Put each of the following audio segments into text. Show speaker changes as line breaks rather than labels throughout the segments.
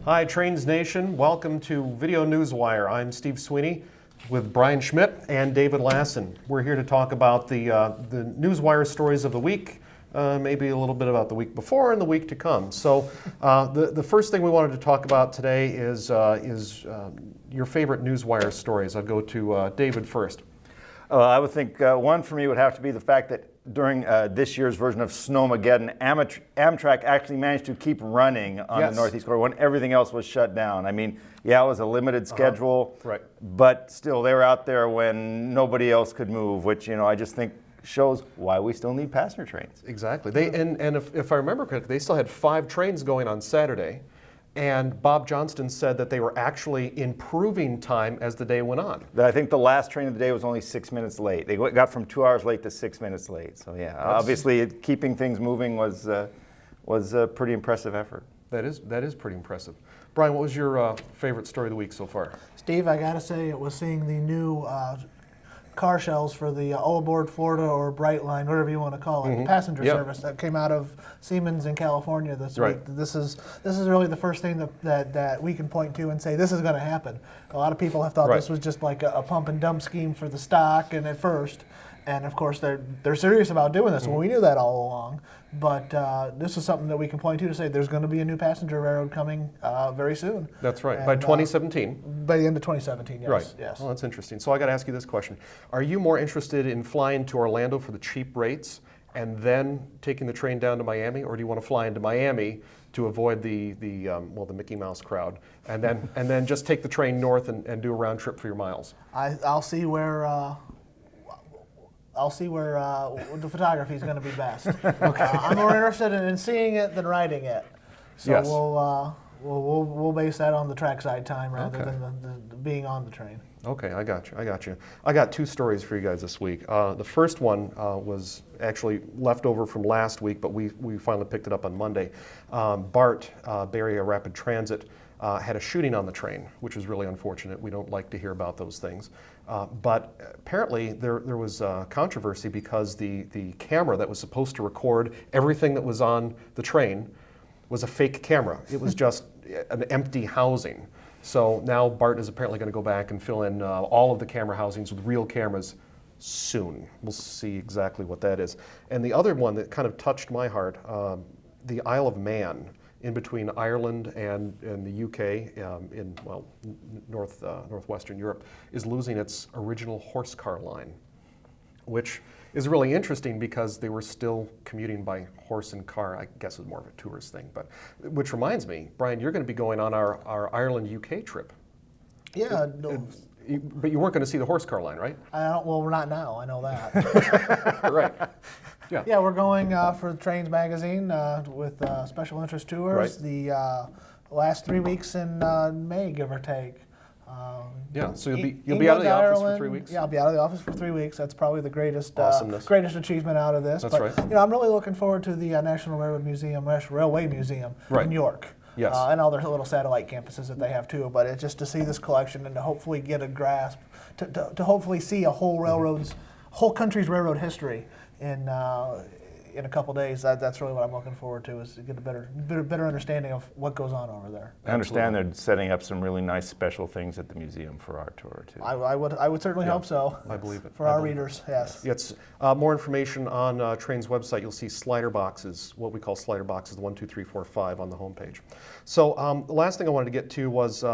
Hi, Trains Nation. Welcome to Video Newswire. I'm Steve Sweeney with Brian Schmidt and David Lassen. We're here to talk about the Newswire stories of the week, maybe a little bit about the week before and the week to come. So the first thing we wanted to talk about today is your favorite Newswire stories. I'll go to David first.
I would think one for me would have to be the fact that during this year's version of Snowmageddon, Amtrak actually managed to keep running on the Northeast Corridor when everything else was shut down. I mean, yeah, it was a limited schedule,
right,
but still they were out there when nobody else could move, which, you know, I just think shows why we still need passenger trains.
Exactly. And if I remember correctly, they still had 5 trains going on Saturday. And Bob Johnston said that they were actually improving time as the day went on.
I think the last train of the day was only 6 minutes late. They got from 2 hours late to 6 minutes late. So yeah, obviously keeping things moving was a pretty impressive effort.
That is pretty impressive. Brian, what was your favorite story of the week so far?
Steve, I gotta say it was seeing the new car shells for the All Aboard Florida or Brightline, whatever you want to call it, the passenger service that came out of Siemens in California this week. This is really the first thing that we can point to and say this is going to happen. A lot of people have thought this was just like a pump and dump scheme for the stock, and at first, and of course they're serious about doing this. Well, we knew that all along, but this is something that we can point to say there's going to be a new passenger railroad coming very soon.
That's right. And, by 2017.
By the end of 2017, yes.
Right.
Yes.
Well, that's interesting. So I got to ask you this question: are you more interested in flying to Orlando for the cheap rates and then taking the train down to Miami, or do you want to fly into Miami to avoid the Mickey Mouse crowd, and then just take the train north and do a round trip for your miles?
I'll see where. The photography is going to be best. Okay. I'm more interested in seeing it than writing it. So we'll base that on the trackside time rather than the being on the train.
Okay, I got you. I got 2 stories for you guys this week. The first one was actually left over from last week, but we finally picked it up on Monday. BART, Bay Area Rapid Transit, had a shooting on the train, which is really unfortunate. We don't like to hear about those things. But apparently there was controversy because the camera that was supposed to record everything that was on the train was a fake camera. It was just an empty housing. So now BART is apparently going to go back and fill in all of the camera housings with real cameras soon. We'll see exactly what that is. And the other one that kind of touched my heart, the Isle of Mann, in between Ireland and the UK, in northwestern Europe, is losing its original horse car line, which is really interesting because they were still commuting by horse and car. I guess it was more of a tourist thing, but which reminds me, Brian, you're going to be going on our Ireland-UK trip.
Yeah.
But you weren't going to see the horse car line, right?
Well, we're not now. I know that.
Right. Yeah.
Yeah, we're going for the Trains magazine with special interest tours. The last 3 weeks in May, give or take.
So you'll be out of the office for 3 weeks.
Yeah, I'll be out of the office for 3 weeks. That's probably the greatest achievement out of this.
That's right.
You know, I'm really looking forward to the National Railway Museum in New York.
Yes.
And all their little satellite campuses that they have too. But it's just to see this collection and to hopefully get a grasp, to hopefully see a whole country's railroad history in a couple days. That's really what I'm looking forward to, is to get a better understanding of what goes on over there.
I understand they're setting up some really nice special things at the museum for our tour too.
I would certainly hope so.
I believe it.
For our readers, yes.
It's more information on Train's website. You'll see slider boxes, what we call slider boxes, 1, 2, 3, 4, 5 on the homepage. So the last thing I wanted to get to was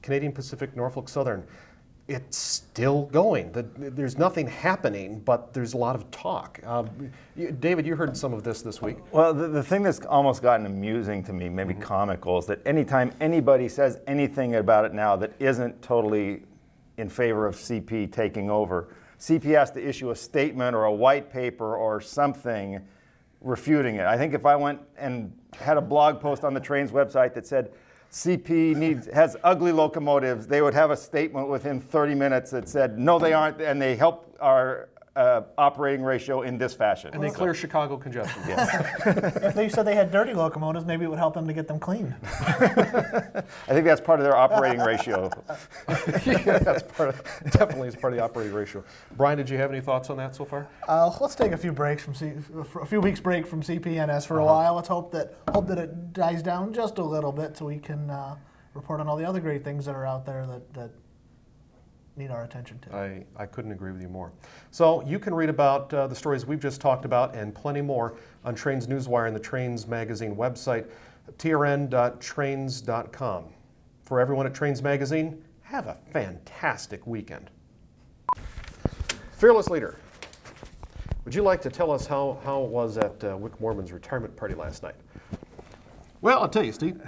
Canadian Pacific, Norfolk Southern. It's still going. There's nothing happening, but there's a lot of talk. David, you heard some of this week.
Well, the thing that's almost gotten amusing to me, maybe comical, is that anytime anybody says anything about it now that isn't totally in favor of CP taking over, CP has to issue a statement or a white paper or something refuting it. I think if I went and had a blog post on the Train's website that said, CP has ugly locomotives, they would have a statement within 30 minutes that said, no, they aren't, and they help our operating ratio in this fashion.
And they clear Chicago congestion.
If they said they had dirty locomotives, maybe it would help them to get them clean.
I think that's part of their operating ratio.
Yeah, that's definitely is part of the operating ratio. Brian, did you have any thoughts on that so far?
Let's take a few weeks break from CPNS for a while. Let's hope that it dies down just a little bit so we can report on all the other great things that are out there that need our attention to.
I couldn't agree with you more. So you can read about the stories we've just talked about and plenty more on Trains Newswire and the Trains Magazine website, trn.trains.com. For everyone at Trains Magazine, have a fantastic weekend. Fearless Leader, would you like to tell us how it was at Wick Mormon's retirement party last night?
Well, I'll tell you, Steve.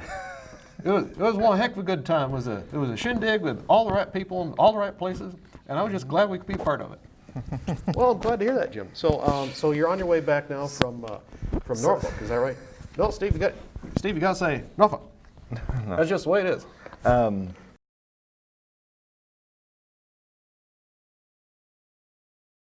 It was one heck of a good time. It was a shindig with all the right people in all the right places, and I was just glad we could be part of it.
Well, I'm glad to hear that, Jim. So you're on your way back now from Norfolk, is that right? No, Steve, you got to say Norfolk. That's just the way it is.